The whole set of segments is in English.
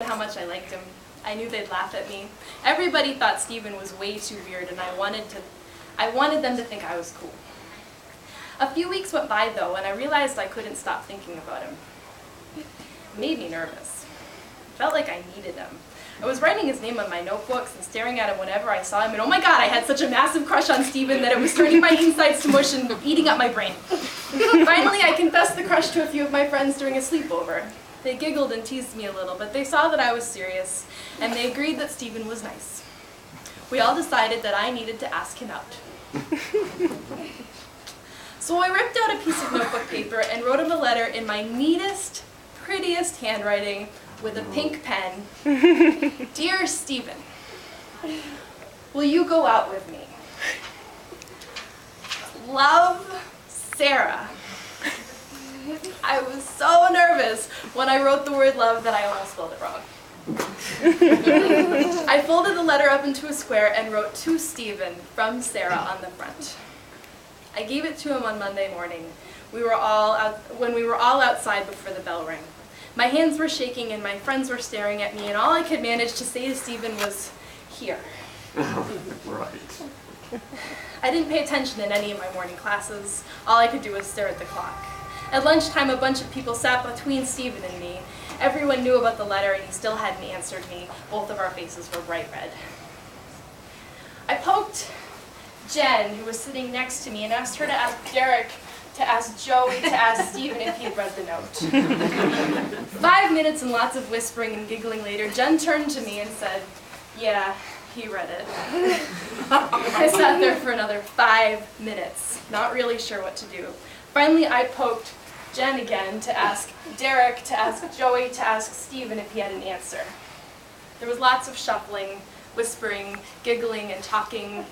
how much I liked him. I knew they'd laugh at me. Everybody thought Stephen was way too weird, and I wanted them to think I was cool. A few weeks went by, though, and I realized I couldn't stop thinking about him. It made me nervous. It felt like I needed him. I was writing his name on my notebooks and staring at him whenever I saw him, and oh my god, I had such a massive crush on Stephen that it was turning my insides to mush and eating up my brain. Finally, I confessed the crush to a few of my friends during a sleepover. They giggled and teased me a little, but they saw that I was serious, and they agreed that Stephen was nice. We all decided that I needed to ask him out. So I ripped out a piece of notebook paper and wrote him a letter in my neatest, prettiest handwriting with a pink pen. Dear Stephen, will you go out with me? Love, Sarah. I was so nervous when I wrote the word love that I almost spelled it wrong. I folded the letter up into a square and wrote to Stephen from Sarah on the front. I gave it to him on Monday morning. When we were all outside before the bell rang. My hands were shaking and my friends were staring at me, and all I could manage to say to Stephen was, here. Right. I didn't pay attention in any of my morning classes. All I could do was stare at the clock. At lunchtime, a bunch of people sat between Stephen and me. Everyone knew about the letter, and he still hadn't answered me. Both of our faces were bright red. I poked Jen, who was sitting next to me, and asked her to ask Derek, to ask Joey, to ask Stephen if he'd read the note. 5 minutes and lots of whispering and giggling later, Jen turned to me and said, yeah, he read it. I sat there for another 5 minutes, not really sure what to do. Finally, I poked Jen again to ask Derek, to ask Joey, to ask Stephen if he had an answer. There was lots of shuffling, whispering, giggling, and talking.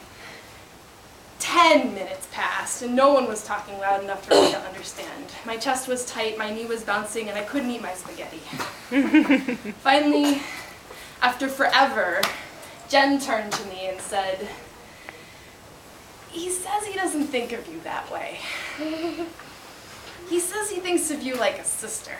10 minutes passed, and no one was talking loud enough for me to understand. My chest was tight, my knee was bouncing, and I couldn't eat my spaghetti. Finally, after forever, Jen turned to me and said, he says he doesn't think of you that way. He says he thinks of you like a sister.